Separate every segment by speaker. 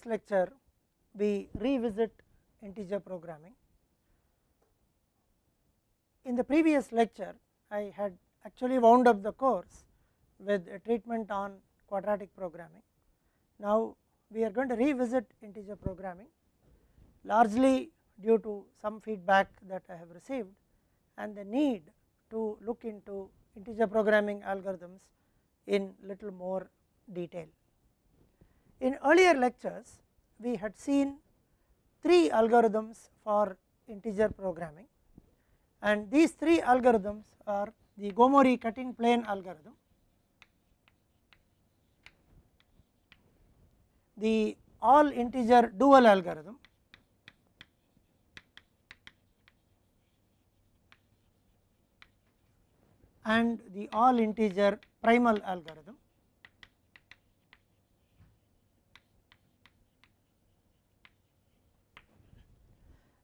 Speaker 1: this lecture we revisit integer programming. In the previous lecture I had actually wound up the course with a treatment on quadratic programming. Now we are going to revisit integer programming, largely due to some feedback that I have received and the need to look into integer programming algorithms in little more detail. In earlier lectures we had seen 3 algorithms for integer programming, and these 3 algorithms are the Gomori cutting plane algorithm, the all integer dual algorithm, and the all integer primal algorithm.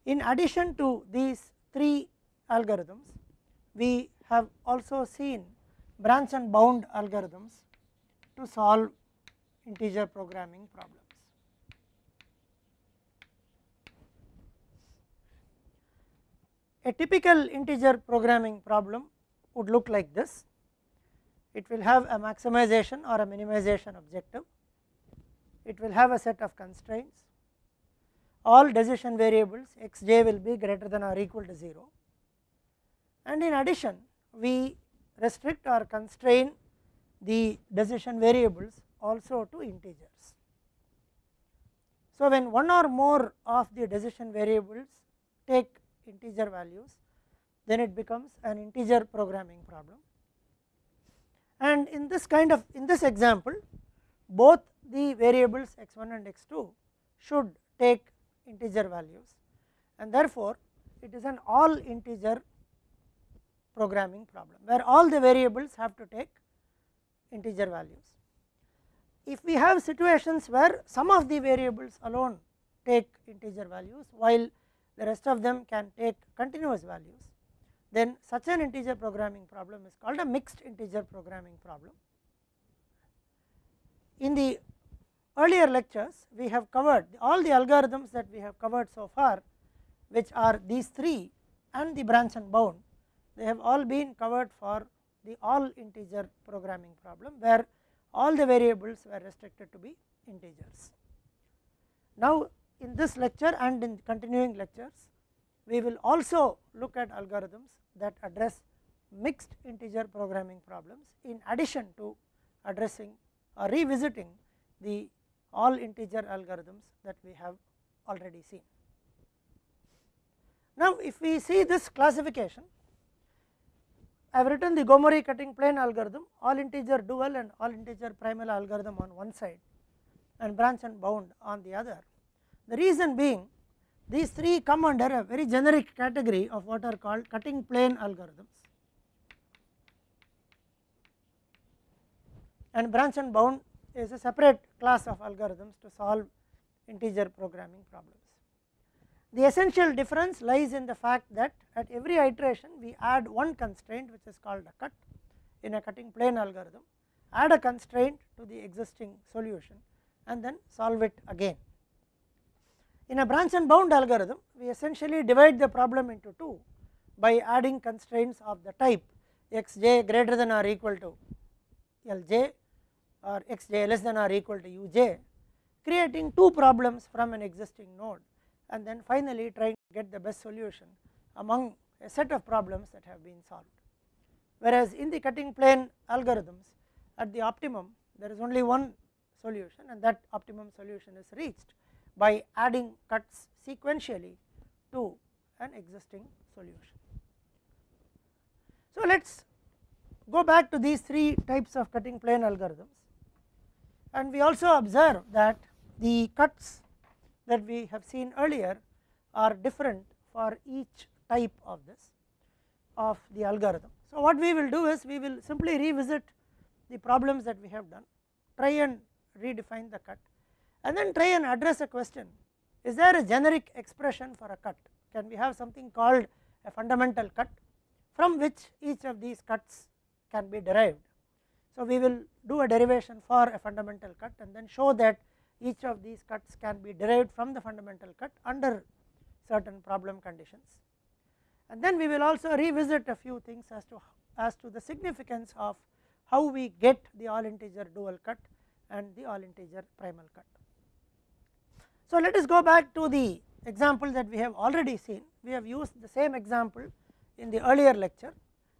Speaker 1: In addition to these 3 algorithms, we have also seen branch and bound algorithms to solve integer programming problems. A typical integer programming problem would look like this. It will have a maximization or a minimization objective. It will have a set of constraints. All decision variables xj will be greater than or equal to 0, and in addition we restrict or constrain the decision variables also to integers. So when one or more of the decision variables take integer values, then it becomes an integer programming problem. And in this example, both the variables x1 and x2 should take integer values, and therefore it is an all integer programming problem where all the variables have to take integer values. If we have situations where some of the variables alone take integer values while the rest of them can take continuous values, then such an integer programming problem is called a mixed integer programming problem. In the earlier lectures we have covered all the algorithms that we have covered so far, which are these 3 and the branch and bound. They have all been covered for the all integer programming problem where all the variables were restricted to be integers. Now in this lecture and in continuing lectures we will also look at algorithms that address mixed integer programming problems in addition to addressing or revisiting the all integer algorithms that we have already seen. Now if we see this classification, I have written the Gomori cutting plane algorithm, all integer dual and all integer primal algorithm on one side and branch and bound on the other. The reason being these 3 come under a very generic category of what are called cutting plane algorithms, and branch and bound is a separate class of algorithms to solve integer programming problems. The essential difference lies in the fact that at every iteration we add one constraint which is called a cut in a cutting plane algorithm, add a constraint to the existing solution and then solve it again. In a branch and bound algorithm we essentially divide the problem into 2 by adding constraints of the type xj greater than or equal to lj or xj less than or equal to uj, creating 2 problems from an existing node and then finally trying to get the best solution among a set of problems that have been solved. Whereas in the cutting plane algorithms at the optimum there is only one solution, and that optimum solution is reached by adding cuts sequentially to an existing solution. So let us go back to these 3 types of cutting plane algorithms, and we also observe that the cuts that we have seen earlier are different for each type of the algorithm. So what we will do is we will simply revisit the problems that we have done, try and redefine the cut, and then try and address a question: is there a generic expression for a cut? Can we have something called a fundamental cut from which each of these cuts can be derived? So we will do a derivation for a fundamental cut and then show that each of these cuts can be derived from the fundamental cut under certain problem conditions. And then we will also revisit a few things as to the significance of how we get the all integer dual cut and the all integer primal cut. So let us go back to the example that we have already seen. We have used the same example in the earlier lecture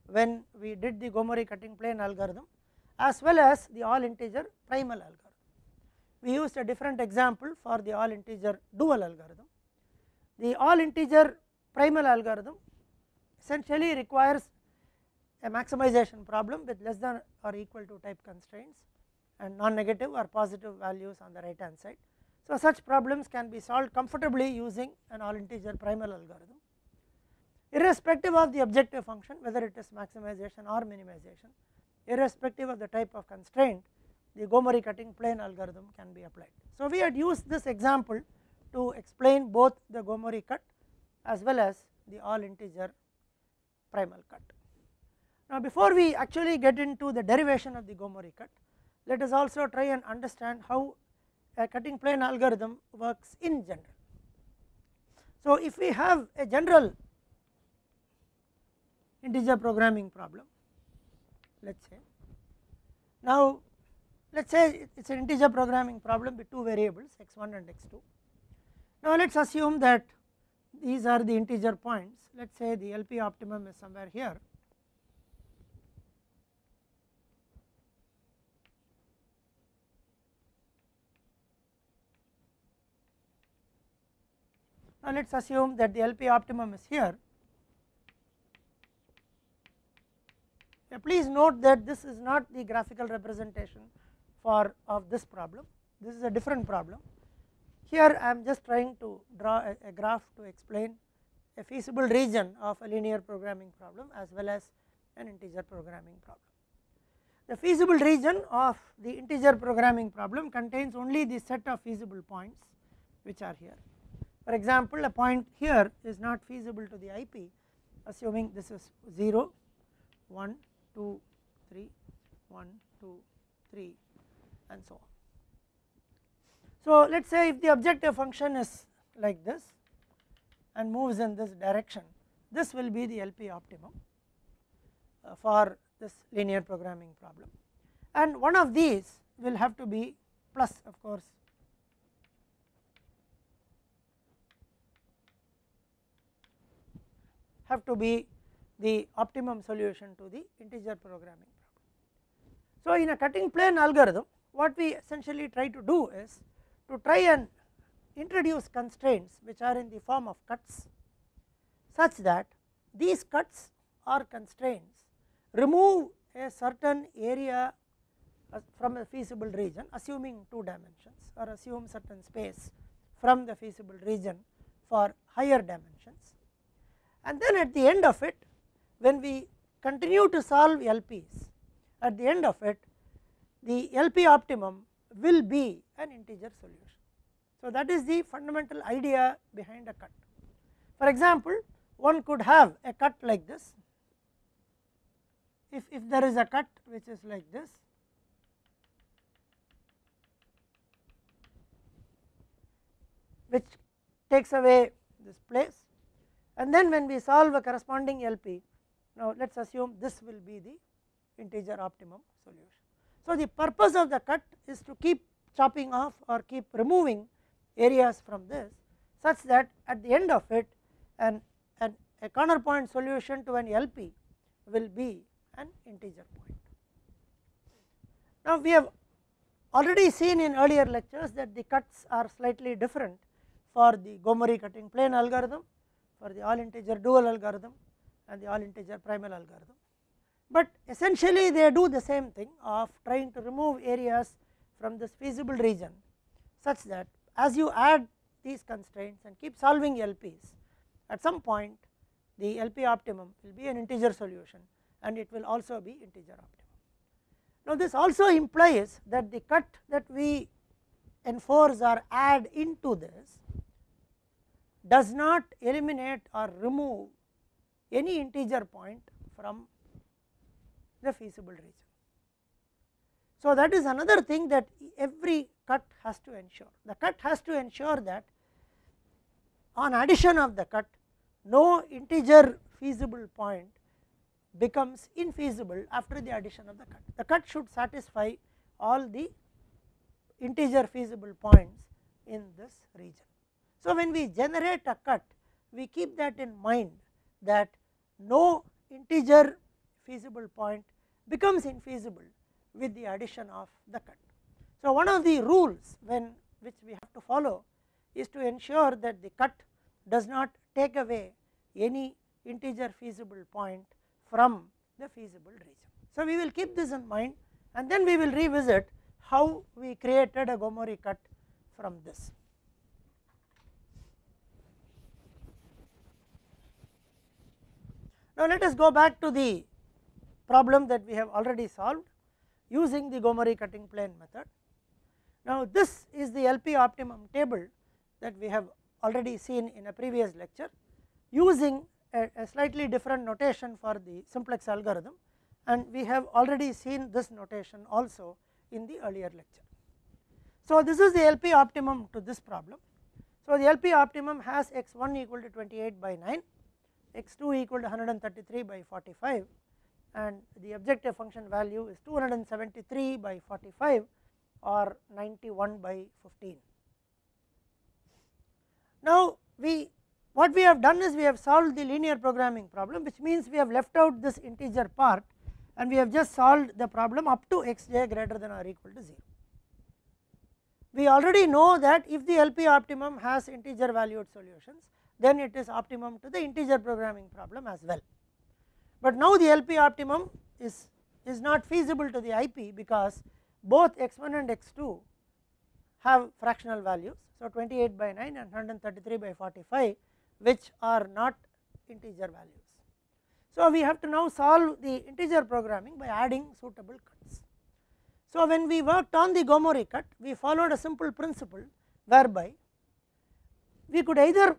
Speaker 1: when we did the Gomori cutting plane algorithm as well as the all integer primal algorithm. We used a different example for the all integer dual algorithm. The all integer primal algorithm essentially requires a maximization problem with less than or equal to type constraints and non-negative or positive values on the right hand side. So such problems can be solved comfortably using an all integer primal algorithm, irrespective of the objective function, whether it is maximization or minimization, irrespective of the type of constraint, the Gomori cutting plane algorithm can be applied. So we had used this example to explain both the Gomori cut as well as the all integer primal cut. Now before we actually get into the derivation of the Gomori cut, let us also try and understand how a cutting plane algorithm works in general. So if we have a general integer programming problem, let us say, now let us say it is an integer programming problem with two variables x1 and x2. Now let us assume that these are the integer points. Let us say the LP optimum is somewhere here, now let us assume that the LP optimum is here. Please note that this is not the graphical representation of this problem, this is a different problem. Here I am just trying to draw a graph to explain a feasible region of a linear programming problem as well as an integer programming problem. The feasible region of the integer programming problem contains only the set of feasible points which are here. For example, a point here is not feasible to the IP, assuming this is 0, 1, 2, 3, 1, 2, 3 and so on. So let us say if the objective function is like this and moves in this direction, this will be the LP optimum for this linear programming problem, and one of these will have to be plus, of course, have to be the optimum solution to the integer programming problem. So in a cutting plane algorithm, what we essentially try to do is to try and introduce constraints which are in the form of cuts, such that these cuts or constraints remove a certain area from a feasible region, assuming 2 dimensions, or assume certain space from the feasible region for higher dimensions, and then at the end of it, when we continue to solve LPs, at the end of it the LP optimum will be an integer solution. So that is the fundamental idea behind a cut. For example, one could have a cut like this. If there is a cut which is like this, which takes away this place, and then when we solve a corresponding LP, now let us assume this will be the integer optimum solution. So the purpose of the cut is to keep chopping off or keep removing areas from this, such that at the end of it a counterpoint solution to an LP will be an integer point. Now we have already seen in earlier lectures that the cuts are slightly different for the Gomori cutting plane algorithm, for the all integer dual algorithm and the all integer primal algorithm, but essentially they do the same thing of trying to remove areas from this feasible region, such that as you add these constraints and keep solving LPs, at some point the LP optimum will be an integer solution and it will also be integer optimum. Now this also implies that the cut that we enforce or add into this does not eliminate or remove any integer point from the feasible region. So that is another thing, that every cut has to ensure? The cut has to ensure that on addition of the cut, no integer feasible point becomes infeasible after the addition of the cut. The cut should satisfy all the integer feasible points in this region. So, when we generate a cut, we keep that in mind, that no integer feasible point becomes infeasible with the addition of the cut. So, one of the rules which we have to follow is to ensure that the cut does not take away any integer feasible point from the feasible region. So, we will keep this in mind, and then we will revisit how we created a Gomori cut from this. Now, let us go back to the problem that we have already solved using the Gomori cutting plane method. Now, this is the LP optimum table that we have already seen in a previous lecture, using a slightly different notation for the simplex algorithm, and we have already seen this notation also in the earlier lecture. So, this is the LP optimum to this problem. So, the LP optimum has x1 equal to 28 by 9, x2 equal to 133 by 45, and the objective function value is 273 by 45 or 91 by 15. Now, what we have done is we have solved the linear programming problem, which means we have left out this integer part, and we have just solved the problem up to xj greater than or equal to 0. We already know that if the LP optimum has integer valued solutions, then it is optimum to the integer programming problem as well. But now the LP optimum is not feasible to the IP, because both x1 and x2 have fractional values. So, 28 by 9 and 133 by 45, which are not integer values. So, we have to now solve the integer programming by adding suitable cuts. So, when we worked on the Gomori cut, we followed a simple principle whereby we could either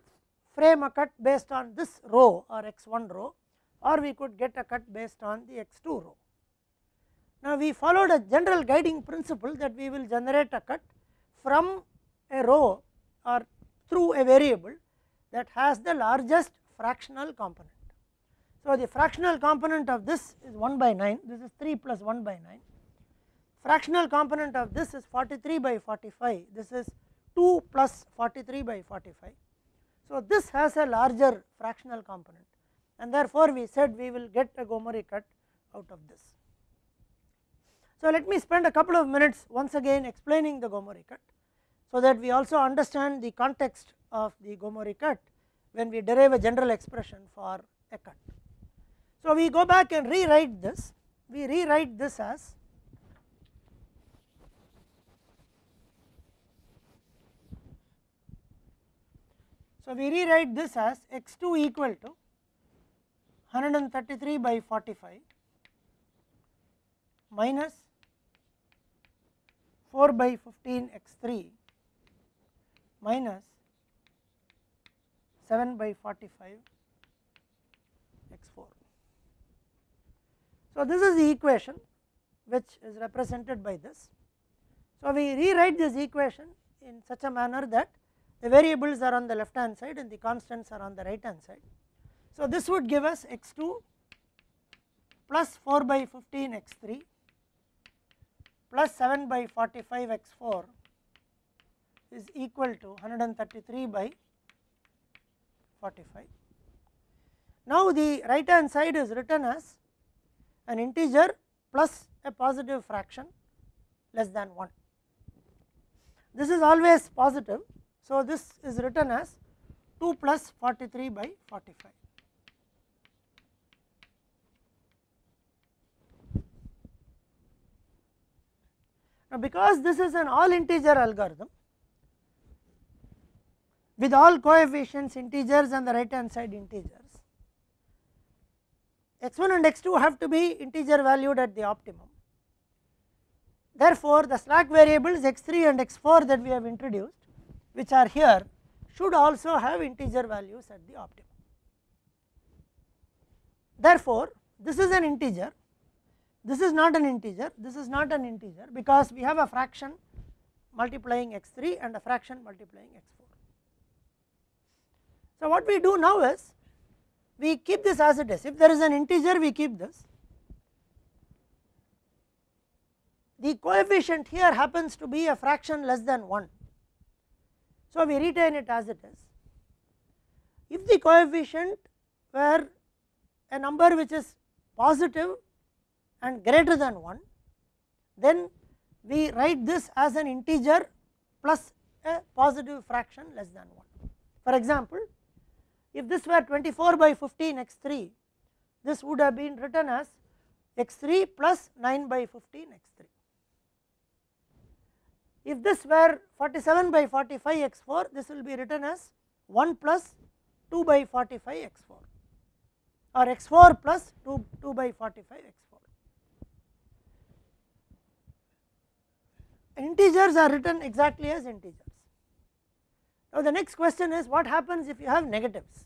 Speaker 1: frame a cut based on this row or x1 row, or we could get a cut based on the x2 row. Now, we followed a general guiding principle that we will generate a cut from a row or through a variable that has the largest fractional component. So, the fractional component of this is 1 by 9, this is 3 plus 1 by 9. Fractional component of this is 43 by 45, this is 2 plus 43 by 45. So, this has a larger fractional component, and therefore, we said we will get a Gomori cut out of this. So, let me spend a couple of minutes once again explaining the Gomori cut, so that we also understand the context of the Gomori cut when we derive a general expression for a cut. So, we go back and rewrite this. We rewrite this as x2 equal to 133 by 45 minus 4 by 15 x3 minus 7 by 45 x4. So, this is the equation which is represented by this. So, we rewrite this equation in such a manner that the variables are on the left hand side and the constants are on the right hand side. So, this would give us x2 plus 4 by 15 x3 plus 7 by 45 x4 is equal to 133 by 45. Now, the right hand side is written as an integer plus a positive fraction less than 1. This is always positive. So, this is written as 2 plus 43 by 45. Now, because this is an all integer algorithm with all coefficients integers and the right hand side integers, x1 and x2 have to be integer valued at the optimum. Therefore, the slack variables x3 and x4 that we have introduced, which are here, should also have integer values at the optimum. Therefore, this is an integer, this is not an integer, this is not an integer, because we have a fraction multiplying x3 and a fraction multiplying x4. So, what we do now is we keep this as it is. If there is an integer, we keep this. The coefficient here happens to be a fraction less than 1. So, we retain it as it is. If the coefficient were a number which is positive and greater than 1, then we write this as an integer plus a positive fraction less than 1. For example, if this were 24 by 15 x3, this would have been written as x3 plus 9 by 15 x3. If this were 47 by 45 x4, this will be written as 1 plus 2 by 45 x4 or x4 plus 2 by 45 x4. Integers are written exactly as integers. Now, the next question is what happens if you have negatives?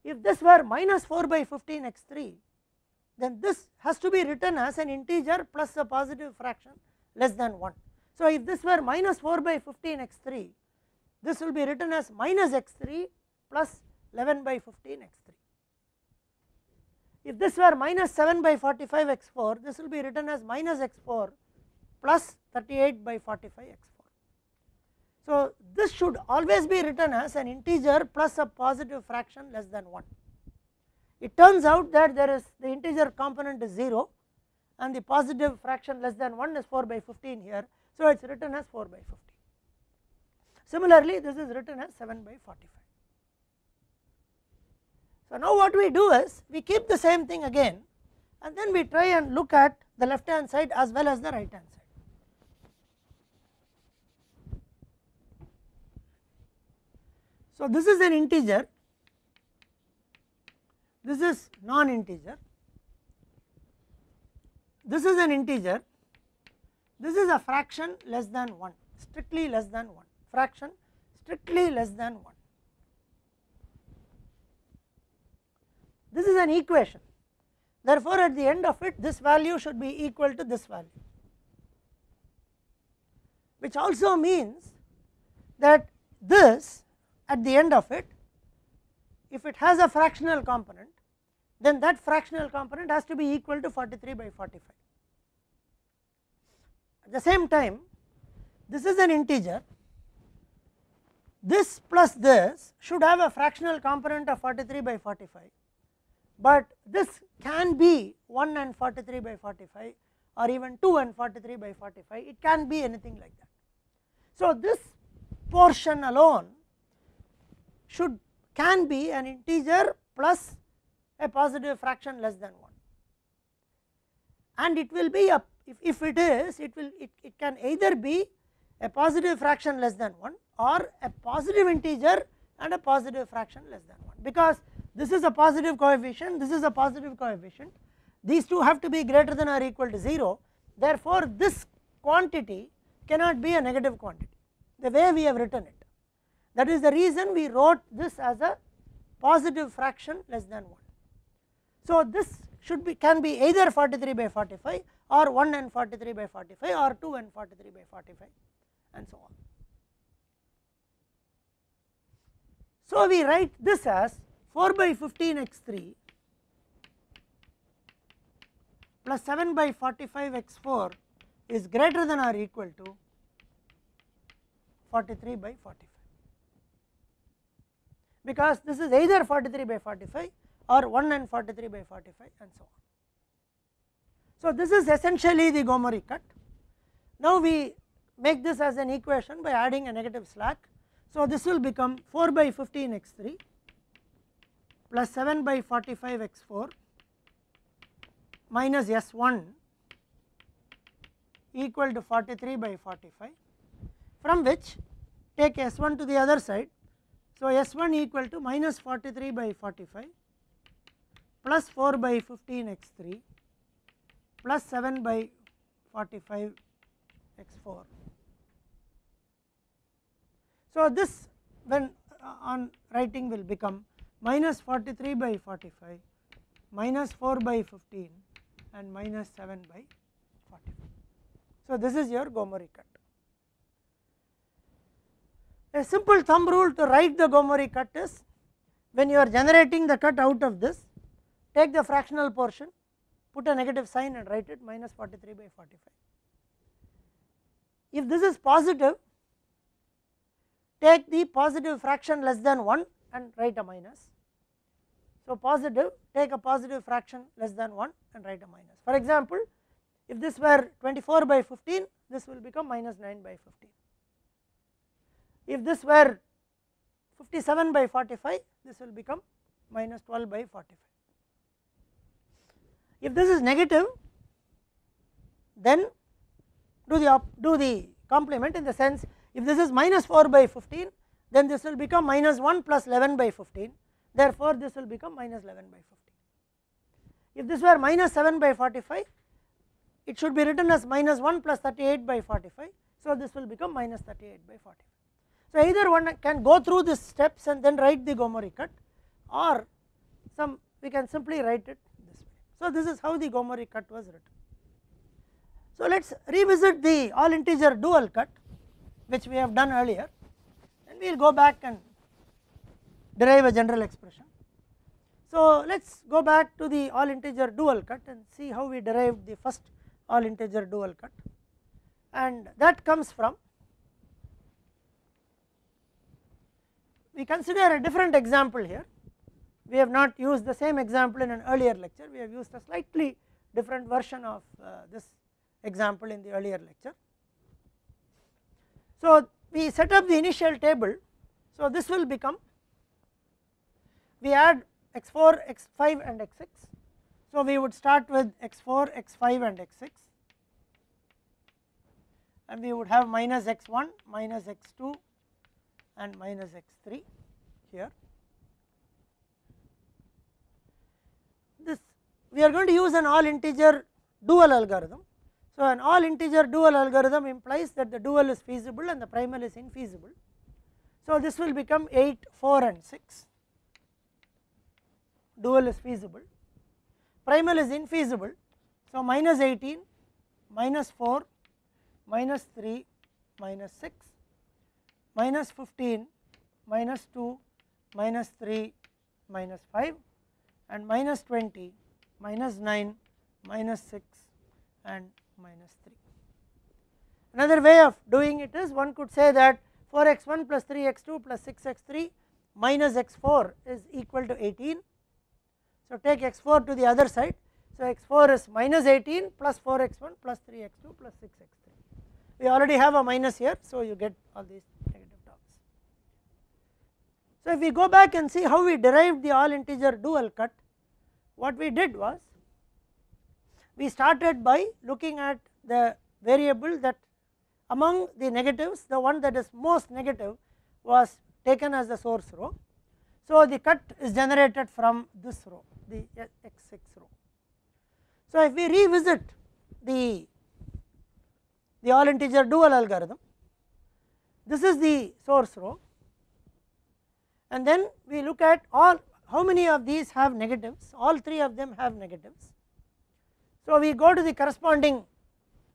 Speaker 1: If this were minus 4 by 15 x3, then this has to be written as an integer plus a positive fraction less than 1. So, if this were minus 4 by 15 x3, this will be written as minus x3 plus 11 by 15 x3. If this were minus 7 by 45 x4, this will be written as minus x4 plus 38 by 45 x4. So, this should always be written as an integer plus a positive fraction less than 1. It turns out that there is the integer component is 0 and the positive fraction less than 1 is 4 by 15 here. So, it is written as 4 by 15. Similarly, this is written as 7 by 45. So, now what we do is we keep the same thing again and then we try and look at the left hand side as well as the right hand side. So, this is an integer, this is non-integer, this is an integer, this is a fraction less than 1, strictly less than 1, fraction strictly less than 1. This is an equation, therefore, at the end of it this value should be equal to this value, which also means that this at the end of it, if it has a fractional component, then that fractional component has to be equal to 43 by 45. At the same time, this is an integer, this plus this should have a fractional component of 43 by 45, but this can be 1 and 43 by 45 or even 2 and 43 by 45, it can be anything like that. So, this portion alone can be an integer plus a positive fraction less than 1, and it will be a, if it is, it can either be a positive fraction less than 1 or a positive integer and a positive fraction less than 1, because this is a positive coefficient, this is a positive coefficient, these two have to be greater than or equal to 0, therefore, this quantity cannot be a negative quantity the way we have written it. That is the reason we wrote this as a positive fraction less than 1. So, this can be either 43 by 45 or 1 and 43 by 45 or 2 and 43 by 45 and so on. So, we write this as 4 by 15 x3 plus 7 by 45 x4 is greater than or equal to 43 by 45, because this is either 43 by 45 or 1 and 43 by 45 and so on. So, this is essentially the Gomori cut. Now, we make this as an equation by adding a negative slack. So, this will become 4 by 15 x3 plus 7 by 45 x4 minus S1 equal to 43 by 45, from which take S1 to the other side. So, S1 equal to minus 43 by 45 plus 4 by 15 x3 plus 7 by 45 x4. So, this when on writing will become minus 43 by 45 minus 4 by 15 and minus 7 by 45. So, this is your Gomori cut. A simple thumb rule to write the Gomori cut is, when you are generating the cut out of this, take the fractional portion, put a negative sign and write it minus 43 by 45. If this is positive, take the positive fraction less than 1 and write a minus. So, positive, take a positive fraction less than 1 and write a minus. For example, if this were 24 by 15, this will become minus 9 by 15. If this were 57 by 45, this will become minus 12 by 45. If this is negative, then do the complement, in the sense, if this is minus 4 by 15, then this will become minus 1 plus 11 by 15, therefore this will become minus 11 by 15. If this were minus 7 by 45, it should be written as minus 1 plus 38 by 45, so this will become minus 38 by 45. So, either one can go through these steps and then write the Gomori cut, or we can simply write it this way. So, this is how the Gomori cut was written. So, let us revisit the all integer dual cut, which we have done earlier, and we will go back and derive a general expression. So, let us go back to the all integer dual cut and see how we derived the first all integer dual cut, and that comes from, we consider a different example here. We have not used the same example in an earlier lecture, we have used a slightly different version of this example in the earlier lecture. So, we set up the initial table. So, this will become, we add x4, x5 and x6. So, we would start with x4, x5 and x6, and we would have minus x1, minus x2 and minus x3 here. This, we are going to use an all integer dual algorithm. So, an all integer dual algorithm implies that the dual is feasible and the primal is infeasible. So, this will become 8, 4 and 6, dual is feasible, primal is infeasible. So, minus 18, minus 4, minus 3, minus 6, minus 15, minus 2, minus 3, minus 5 and minus 20, minus 9, minus 6 and minus 3. Another way of doing it is, one could say that 4x1 plus 3x2 plus 6x3 minus x4 is equal to 18. So, take x4 to the other side. So, x4 is minus 18 plus 4x1 plus 3x2 plus 6x3. We already have a minus here, so you get all these negative terms. So, if we go back and see how we derived the all integer dual cut, what we did was, we started by looking at the variable that among the negatives, the one that is most negative was taken as the source row. So, the cut is generated from this row, the x6 row. So, if we revisit the all integer dual algorithm, this is the source row, and then we look at all, how many of these have negatives, all 3 of them have negatives. So, we go to the corresponding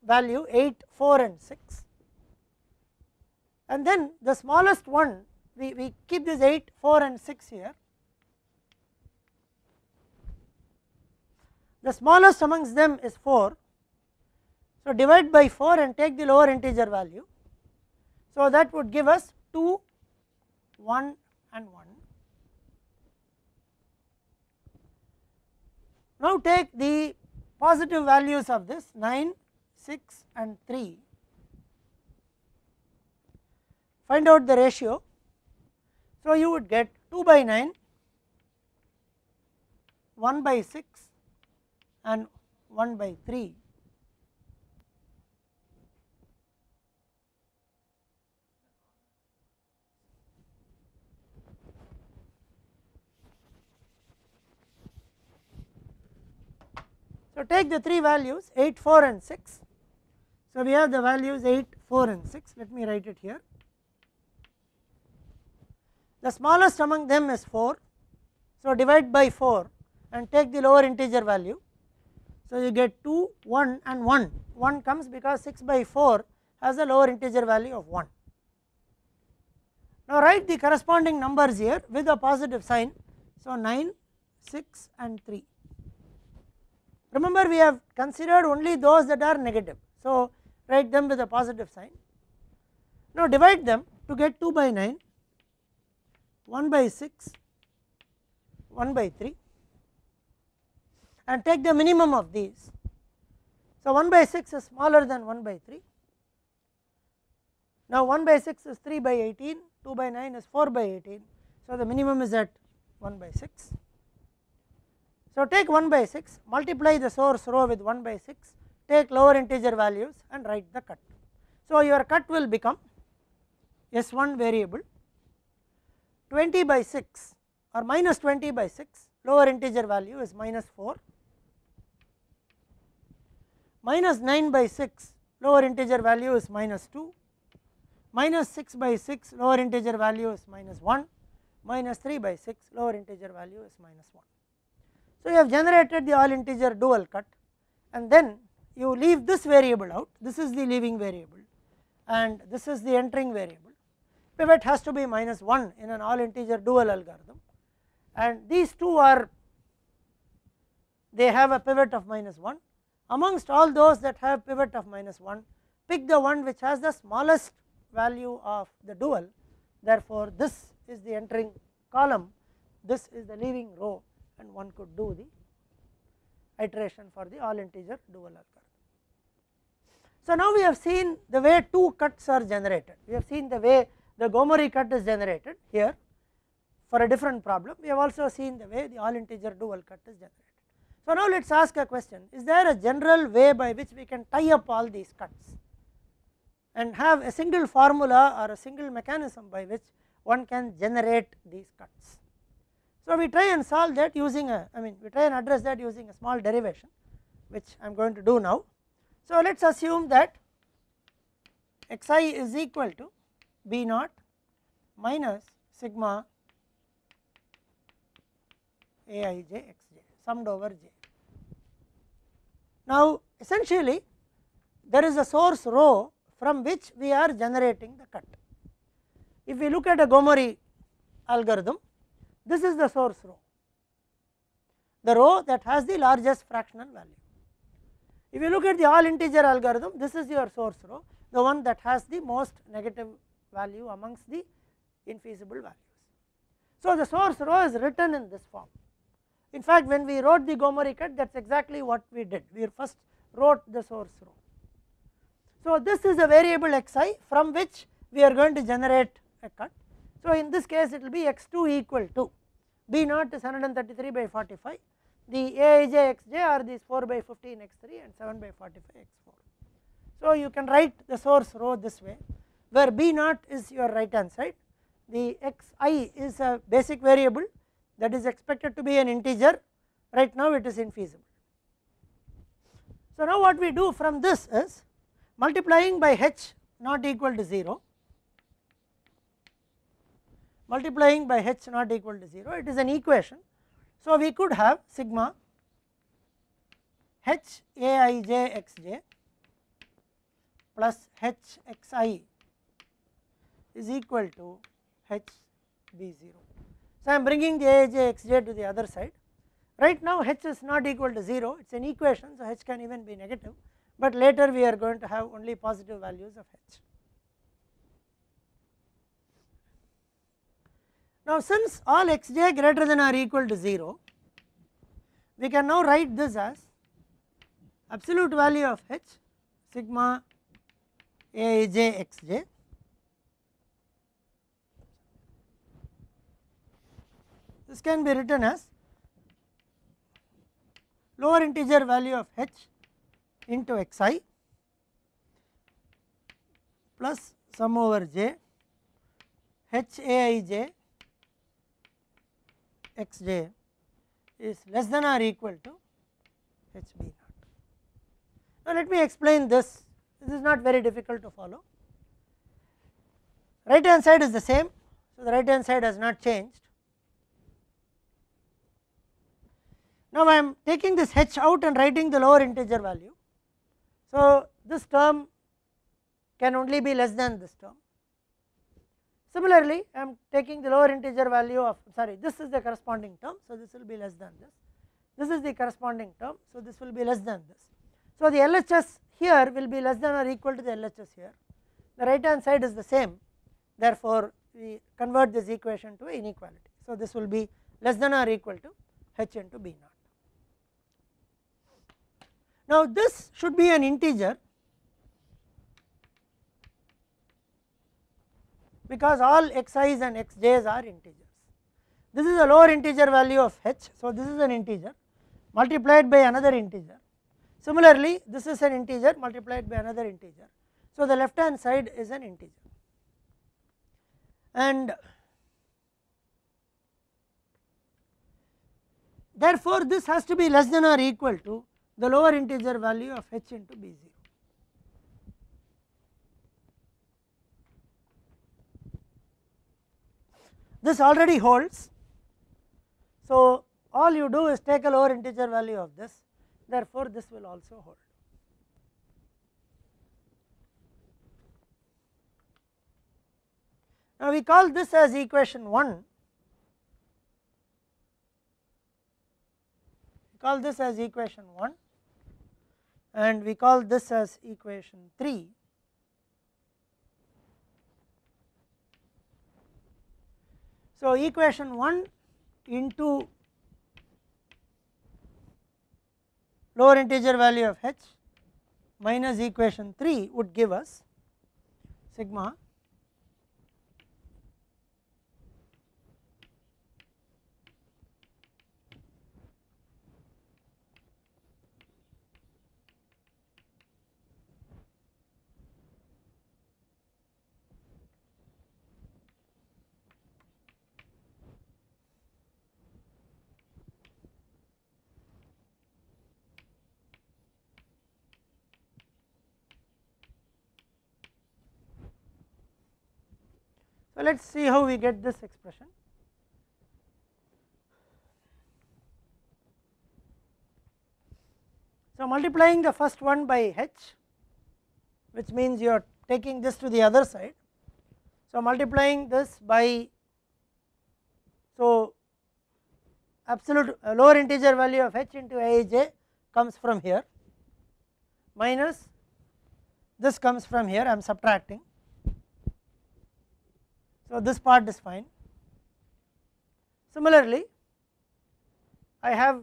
Speaker 1: value 8, 4 and 6, and then the smallest one, we keep this 8, 4 and 6 here. The smallest amongst them is 4. So, divide by 4 and take the lower integer value. So, that would give us 2, 1 and 1. Now, take the positive values of this 9, 6 and 3, find out the ratio. So, you would get 2 by 9, 1 by 6 and 1 by 3. So, take the 3 values 8, 4 and 6. So, we have the values 8, 4 and 6, let me write it here. The smallest among them is 4. So, divide by 4 and take the lower integer value. So, you get 2, 1 and 1, 1 comes because 6 by 4 has a lower integer value of 1. Now write the corresponding numbers here with a positive sign. So 9, 6 and 3. Remember we have considered only those that are negative. So write them with a positive sign. Now divide them to get 2 by 9, 1 by 6, 1 by 3 and take the minimum of these. So 1 by 6 is smaller than 1 by 3. Now 1 by 6 is 3 by 18, 2 by 9 is 4 by 18. So the minimum is at 1 by 6. So take 1 by 6, multiply the source row with 1 by 6, take lower integer values and write the cut. So your cut will become S1 variable 20 by 6 or minus 20 by 6, lower integer value is minus 4, minus 9 by 6, lower integer value is minus 2, minus 6 by 6, lower integer value is minus 1, minus 3 by 6, lower integer value is minus 1. So you have generated the all integer dual cut and then you leave this variable out, this is the leaving variable and this is the entering variable. Pivot has to be minus 1 in an all integer dual algorithm and these two are, they have a pivot of minus 1. Amongst all those that have pivot of minus 1, pick the one which has the smallest value of the dual, therefore this is the entering column, this is the leaving row and one could do the iteration for the all integer dual algorithm. So now we have seen the way two cuts are generated, we have seen the way the Gomori cut is generated here for a different problem, we have also seen the way the all integer dual cut is generated. So now let us ask a question, is there a general way by which we can tie up all these cuts and have a single formula or a single mechanism by which one can generate these cuts? So we try and solve that using we try and address that using a small derivation which I am going to do now. So let us assume that xi is equal to b naught minus sigma aij xj summed over j. Now essentially there is a source row from which we are generating the cut. If we look at a Gomori algorithm, this is the source row, the row that has the largest fractional value. If you look at the all integer algorithm, this is your source row, the one that has the most negative value amongst the infeasible values. So the source row is written in this form. In fact, when we wrote the Gomori cut, that is exactly what we did, we first wrote the source row. So this is a variable xi from which we are going to generate a cut. So in this case it will be x2 equal to b naught is 133 by 45, the aij xj are these 4 by 15 x3 and 7 by 45 x4. So you can write the source row this way, where b naught is your right hand side, the xi is a basic variable that is expected to be an integer, right now it is infeasible. So now what we do from this is multiplying by h not equal to 0, multiplying by h not equal to 0, it is an equation. So we could have sigma h aij xj plus h xi is equal to h b0. So I am bringing the aij xj to the other side. Right now h is not equal to 0, it is an equation, so h can even be negative, but later we are going to have only positive values of h. Now since all xj greater than or equal to 0, we can now write this as absolute value of h sigma aij xj this can be written as lower integer value of h into xi plus sum over j h aij xj is less than or equal to h b naught. Now let me explain this, this is not very difficult to follow. Right hand side is the same, so the right hand side has not changed. Now I am taking this h out and writing the lower integer value. So this term can only be less than this term. Similarly, I am taking the lower integer value of, sorry, this is the corresponding term, so this will be less than this. This is the corresponding term, so this will be less than this. So the LHS here will be less than or equal to the LHS here. The right hand side is the same, therefore we convert this equation to inequality. So this will be less than or equal to h into b naught. Now this should be an integer because all xi's and xj's are integers. This is a lower integer value of h, so this is an integer multiplied by another integer. Similarly, this is an integer multiplied by another integer. So the left hand side is an integer, and therefore this has to be less than or equal to the lower integer value of h into b0. This already holds, so all you do is take a lower integer value of this, therefore this will also hold. Now we call this as equation 1, and we call this as equation 3. So equation 1 into lower integer value of h minus equation 3 would give us sigma So let us see how we get this expression. So multiplying the first one by h, which means you are taking this to the other side. So multiplying this by, so absolute lower integer value of h into aij comes from here, minus this comes from here, I am subtracting. So this part is fine. Similarly, I have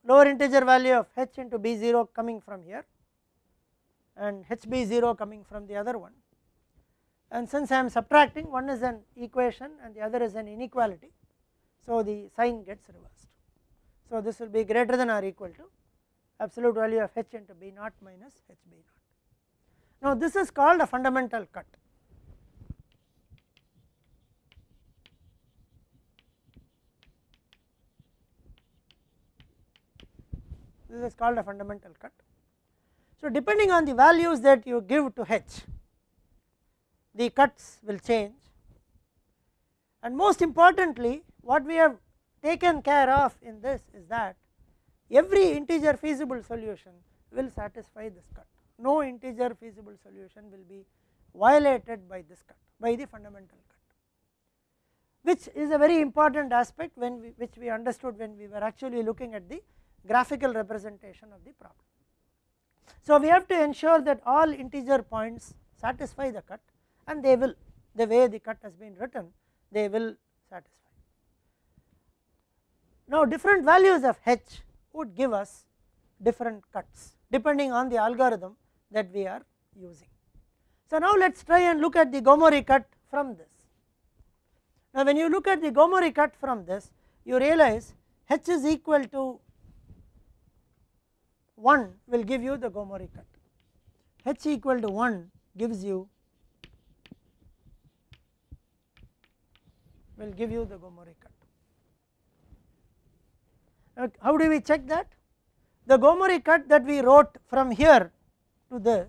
Speaker 1: lower integer value of h into b0 coming from here and hb0 coming from the other one, and since I am subtracting, one is an equation and the other is an inequality, so the sign gets reversed. So this will be greater than or equal to absolute value of h into b naught minus hb naught. Now this is called a fundamental cut. This is called a fundamental cut. So depending on the values that you give to h, the cuts will change, and most importantly what we have taken care of in this is that every integer feasible solution will satisfy this cut. No integer feasible solution will be violated by this cut, by the fundamental cut, which is a very important aspect which we understood when we were actually looking at the graphical representation of the problem. So we have to ensure that all integer points satisfy the cut, and they will, the way the cut has been written, they will satisfy. Now different values of h would give us different cuts depending on the algorithm that we are using. So now let us try and look at the Gomori cut from this. Now when you look at the Gomori cut from this, you realize h is equal to 1 will give you the Gomori cut, h equal to 1 gives you, will give you the Gomori cut. Now how do we check that? The Gomori cut that we wrote from here to this,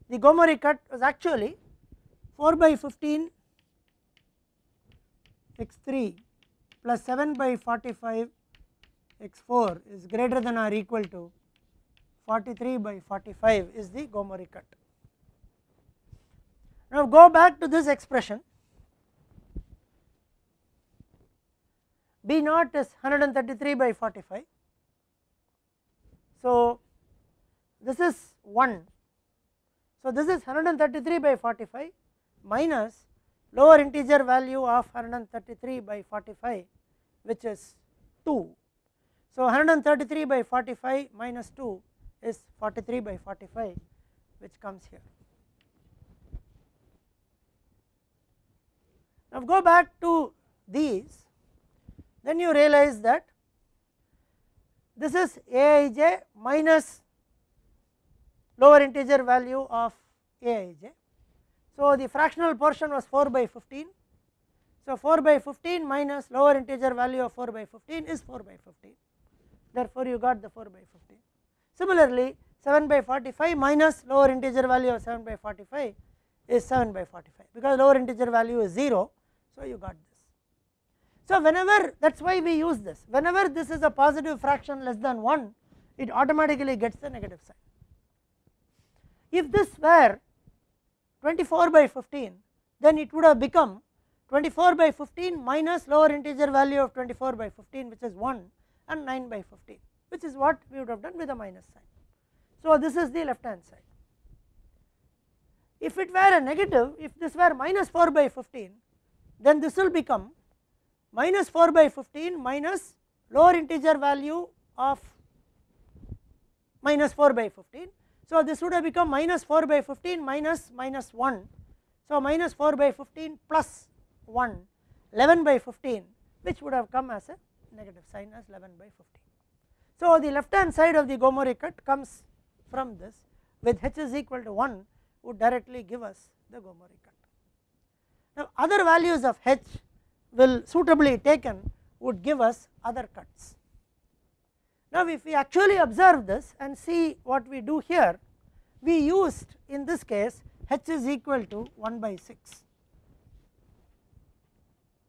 Speaker 1: the Gomori cut was actually 4 by 15 x3 plus 7 by 45 x4 is greater than or equal to 43 by 45 is the Gomori cut. Now go back to this expression, B naught is 133 by 45. So this is 1. So this is 133 by 45 minus lower integer value of 133 by 45, which is 2. So 133 by 45 minus 2 is 43 by 45, which comes here. Now go back to these, then you realize that this is Aij minus lower integer value of Aij. So the fractional portion was 4 by 15. So 4 by 15 minus lower integer value of 4 by 15 is 4 by 15. Therefore you got the 4 by 15. Similarly, 7 by 45 minus lower integer value of 7 by 45 is 7 by 45, because lower integer value is 0. So you got this. So whenever, that is why we use this, whenever this is a positive fraction less than 1, it automatically gets the negative sign. If this were 24 by 15, then it would have become 24 by 15 minus lower integer value of 24 by 15, which is 1, and 9 by 15, which is what we would have done with a minus sign. So this is the left hand side. If it were a negative, if this were minus 4 by 15, then this will become minus 4 by 15 minus lower integer value of minus 4 by 15. So this would have become minus 4 by 15 minus minus 1. So minus 4 by 15 plus 1, 11 by 15, which would have come as a negative sign as 11 by 15. So the left hand side of the Gomori cut comes from this, with h is equal to 1 would directly give us the Gomori cut. Now other values of h will suitably taken would give us other cuts. Now if we actually observe this and see what we do here, we used in this case h is equal to 1 by 6.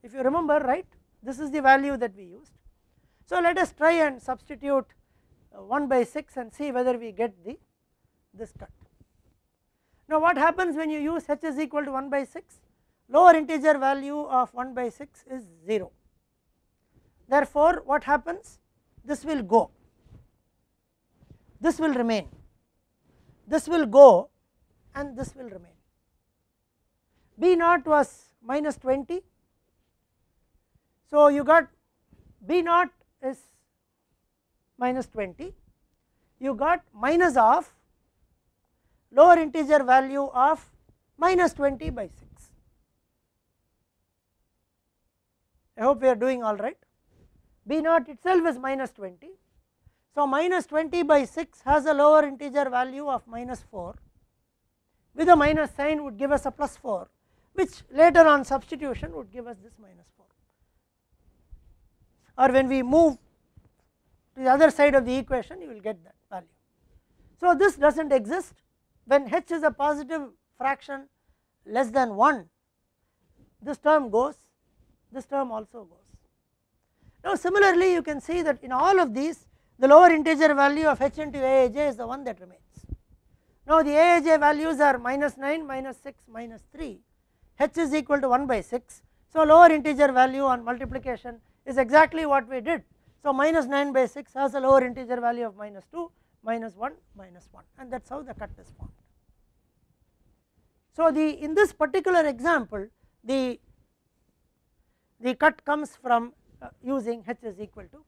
Speaker 1: If you remember, right, this is the value that we used. So let us try and substitute 1 by 6 and see whether we get this cut. Now what happens when you use h is equal to 1 by 6? Lower integer value of 1 by 6 is 0. Therefore what happens? This will go, this will remain, this will go, and this will remain. B naught was minus 20. So you got B naught is minus 20, you got minus of lower integer value of minus 20 by 6. I hope we are doing all right. B naught itself is minus 20. So minus 20 by 6 has a lower integer value of minus 4, with a minus sign would give us a plus 4, which later on substitution would give us this minus 4. Or when we move to the other side of the equation, you will get that value. So this does not exist. When h is a positive fraction less than 1, this term goes, this term also goes. Now similarly you can see that in all of these, the lower integer value of h into Aij is the one that remains. Now the Aij values are minus 9, minus 6, minus 3, h is equal to 1 by 6. So lower integer value on multiplication is exactly what we did. So minus 9 by 6 has a lower integer value of minus 2, minus 1, minus 1, and that is how the cut is formed. So in this particular example, the cut comes from using h is equal to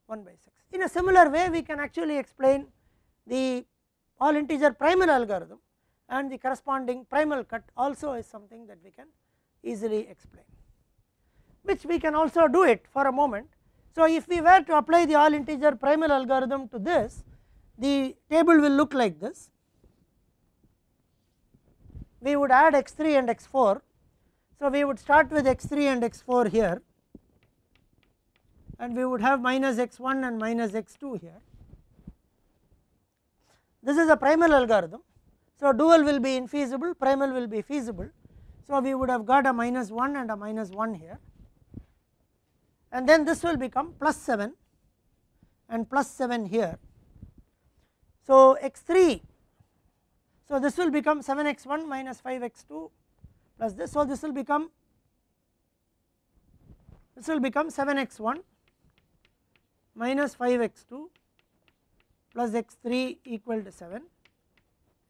Speaker 1: 1 by 6. In a similar way, we can actually explain the all integer primal algorithm, and the corresponding primal cut also is something that we can easily explain, which we can also do it for a moment. So if we were to apply the all integer primal algorithm to this, the table will look like this. We would add x3 and x4. So we would start with x3 and x4 here, and we would have minus x1 and minus x2 here. This is a primal algorithm. So dual will be infeasible, primal will be feasible. So we would have got a minus 1 and a minus 1 here, and then this will become plus 7 and plus 7 here. So x3 So this will become 7x1 minus 5x2 plus this. So this will become 7x1 minus 5x2 plus x3 equal to 7,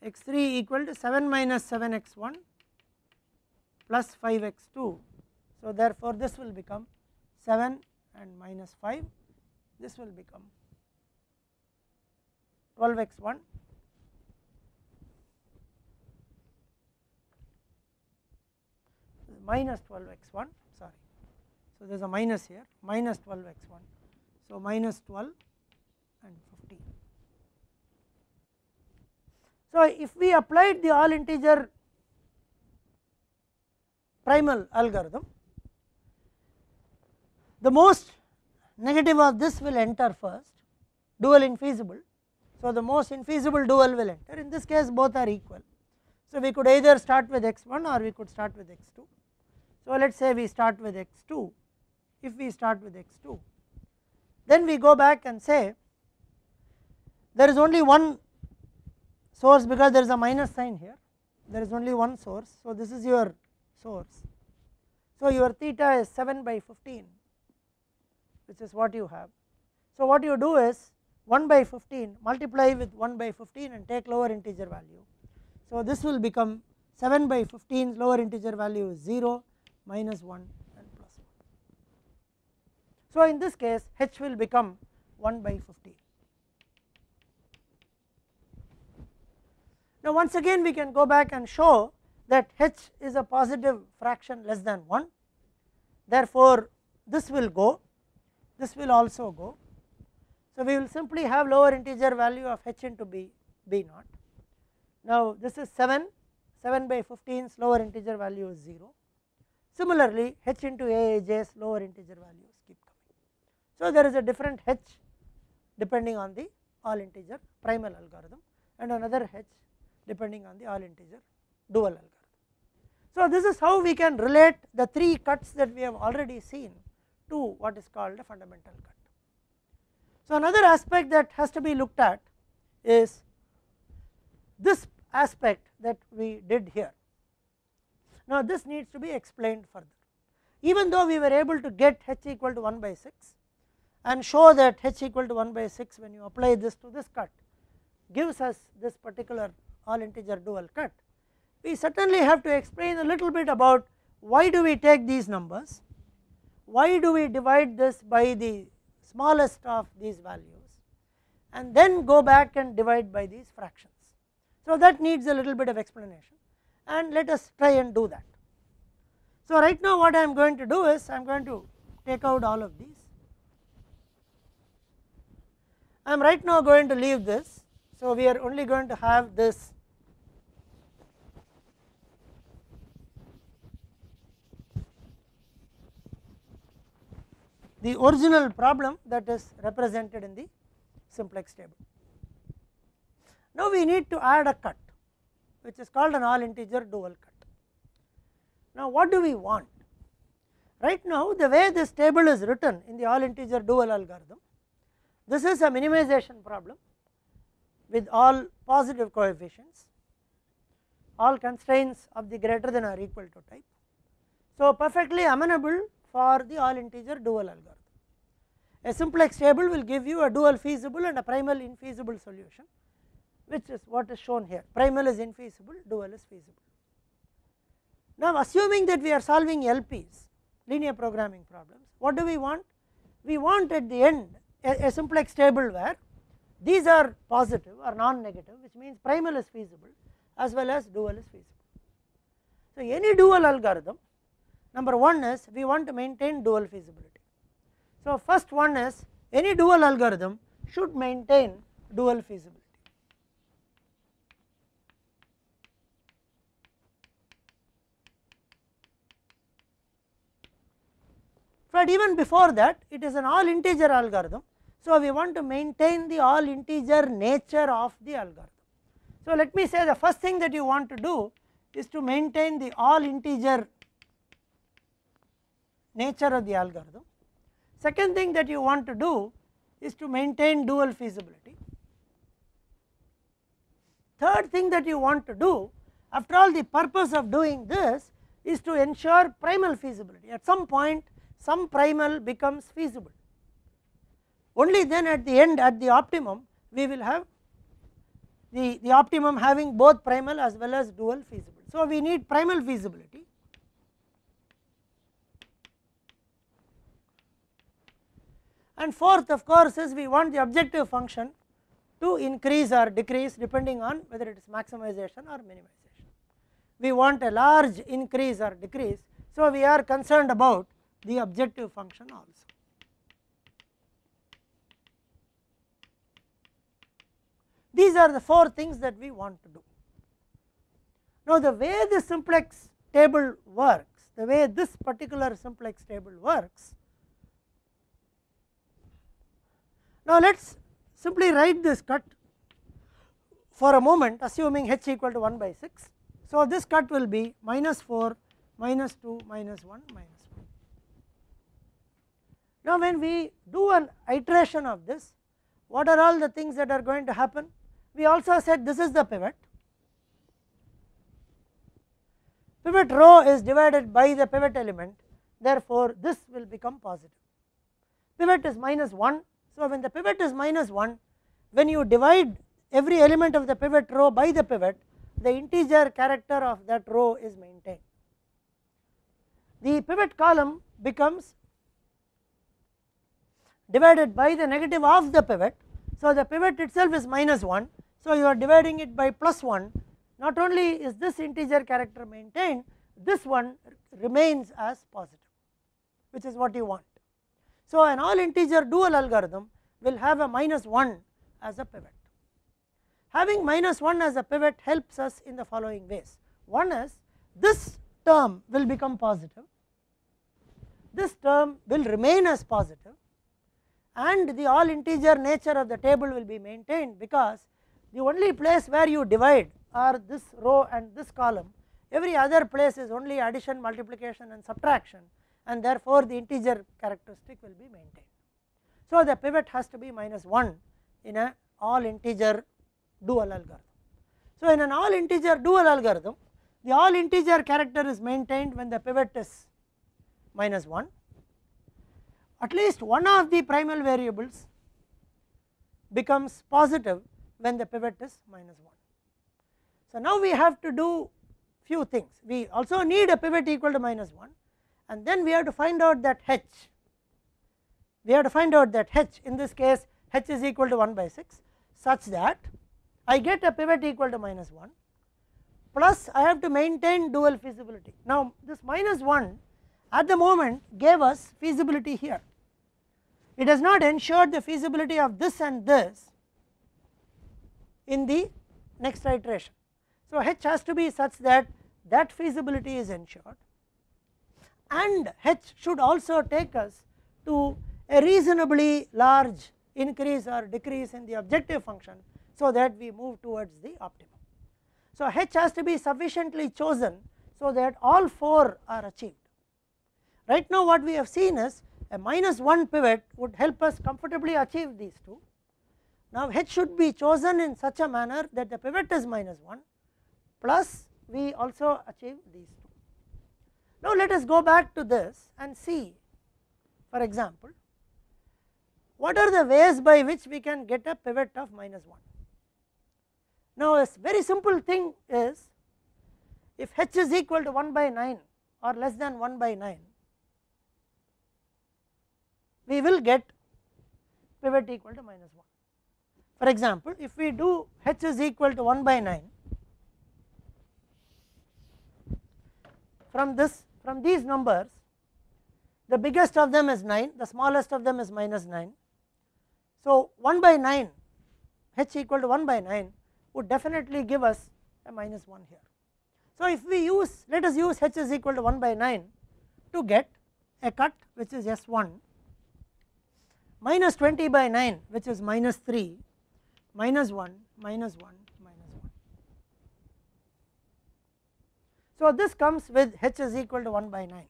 Speaker 1: x3 equal to 7 minus 7x1 plus 5x2. So therefore this will become 7 and minus 5, this will become 12x1 minus 12x1, sorry, so there is a minus here, minus 12x1, so minus 12 and 15. So if we applied the all integer primal algorithm, the most negative of this will enter first, dual infeasible. So the most infeasible dual will enter, in this case both are equal. So we could either start with x1 or we could start with x2. So let us say we start with x2, if we start with x2, then we go back and say there is only one source because there is a minus sign here, there is only one source. So this is your source, so your theta is 7 by 15, which is what you have. So what you do is 1 by 15 multiply with 1 by 15 and take lower integer value. So this will become 7 by 15, lower integer value is 0, minus 1 and plus 1. So in this case h will become 1 by 15. Now once again we can go back and show that h is a positive fraction less than 1, therefore this will go, this will also go. So we will simply have lower integer value of h into b naught. Now this is 7 by 15's lower integer value is 0. Similarly h into aij's lower integer values keep coming. So there is a different h depending on the all integer primal algorithm and another h depending on the all integer dual algorithm. So this is how we can relate the three cuts that we have already seen to what is called a fundamental cut. So another aspect that has to be looked at is this aspect that we did here. Now this needs to be explained further. Even though we were able to get h equal to 1 by 6 and show that h equal to 1 by 6 when you apply this to this cut gives us this particular all integer dual cut, we certainly have to explain a little bit about why do we take these numbers, why do we divide this by the smallest of these values and then go back and divide by these fractions. So that needs a little bit of explanation and let us try and do that. So right now what I am going to do is I am going to take out all of these. I am right now going to leave this. So we are only going to have this the original problem that is represented in the simplex table. Now we need to add a cut which is called an all integer dual cut. Now what do we want? Right now the way this table is written in the all integer dual algorithm, this is a minimization problem with all positive coefficients, all constraints of the greater than or equal to type. So perfectly amenable for the all integer dual algorithm. A simplex table will give you a dual feasible and a primal infeasible solution, which is what is shown here. Primal is infeasible, dual is feasible. Now assuming that we are solving LPs, linear programming problems, what do we want? We want at the end a simplex table where these are positive or non-negative, which means primal is feasible as well as dual is feasible. So any dual algorithm, number one is we want to maintain dual feasibility. So first one is any dual algorithm should maintain dual feasibility. But even before that it is an all integer algorithm, so we want to maintain the all integer nature of the algorithm. So let me say the first thing that you want to do is to maintain the all integer nature of the algorithm. Second thing that you want to do is to maintain dual feasibility. third thing that you want to do, after all the purpose of doing this is to ensure primal feasibility. At some point some primal becomes feasible, only then at the end, at the optimum, we will have the optimum having both primal as well as dual feasible. So we need primal feasibility. And fourth of course is we want the objective function to increase or decrease depending on whether it is maximization or minimization. We want a large increase or decrease, so we are concerned about the objective function also. These are the four things that we want to do. Now the way the simplex table works, the way this particular simplex table works, now let us simply write this cut for a moment, assuming h equal to 1 by 6. So this cut will be minus 4, minus 2, minus 1, minus 1. Now when we do an iteration of this, what are all the things that are going to happen? We also said this is the pivot. Pivot row is divided by the pivot element, therefore this will become positive. Pivot is minus 1, so when the pivot is minus 1, when you divide every element of the pivot row by the pivot, the integer character of that row is maintained. The pivot column becomes divided by the negative of the pivot, so the pivot itself is minus 1, so you are dividing it by plus 1. Not only is this integer character maintained, this one remains as positive, which is what you want. So an all integer dual algorithm will have a minus 1 as a pivot. Having minus 1 as a pivot helps us in the following ways. One is this term will become positive, this term will remain as positive, and the all integer nature of the table will be maintained, because the only place where you divide are this row and this column, every other place is only addition, multiplication and subtraction, and therefore the integer characteristic will be maintained. So the pivot has to be minus 1 in an all integer dual algorithm. So in an all integer dual algorithm, the all integer character is maintained when the pivot is minus 1. At least one of the primal variables becomes positive when the pivot is minus 1. So now we have to do few things. We also need a pivot equal to minus 1, and then we have to find out that h. We have to find out that h, in this case h is equal to 1 by 6, such that I get a pivot equal to minus 1, plus I have to maintain dual feasibility. Now this minus 1 at the moment gave us feasibility here. It has not ensured the feasibility of this and this in the next iteration. So h has to be such that that feasibility is ensured, and h should also take us to a reasonably large increase or decrease in the objective function, so that we move towards the optimum. So h has to be sufficiently chosen so that all four are achieved. Right now what we have seen is a minus 1 pivot would help us comfortably achieve these two. Now h should be chosen in such a manner that the pivot is minus 1, plus we also achieve these two. Now let us go back to this and see, for example, what are the ways by which we can get a pivot of minus 1. Now a very simple thing is, if h is equal to 1 by 9 or less than 1 by 9, we will get pivot equal to minus 1. For example, if we do h is equal to 1 by 9, from these numbers, the biggest of them is 9, the smallest of them is minus 9. So 1 by 9, h equal to 1 by 9 would definitely give us a minus 1 here. So if we use, let us use h is equal to 1 by 9 to get a cut which is S1, minus 20 by 9 which is minus 3, minus 1, minus 1, minus 1. So this comes with h is equal to 1 by 9,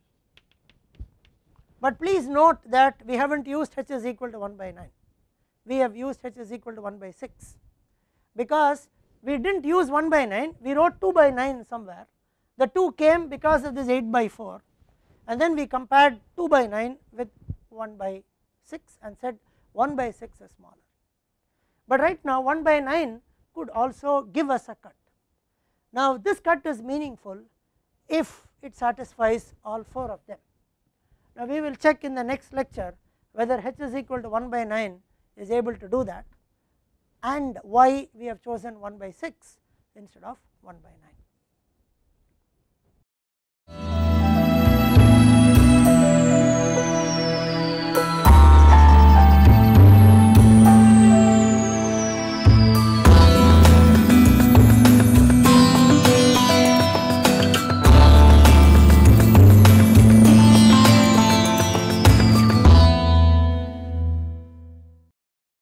Speaker 1: but please note that we have not used h is equal to 1 by 9, we have used h is equal to 1 by 6, because we did not use 1 by 9, we wrote 2 by 9 somewhere, the 2 came because of this 8 by 4, and then we compared 2 by 9 with 1 by 6 and said 1 by 6 is smaller. But right now 1 by 9 could also give us a cut. Now this cut is meaningful if it satisfies all 4 of them. Now we will check in the next lecture whether h is equal to 1 by 9 is able to do that, and why we have chosen 1 by 6 instead of 1 by 9.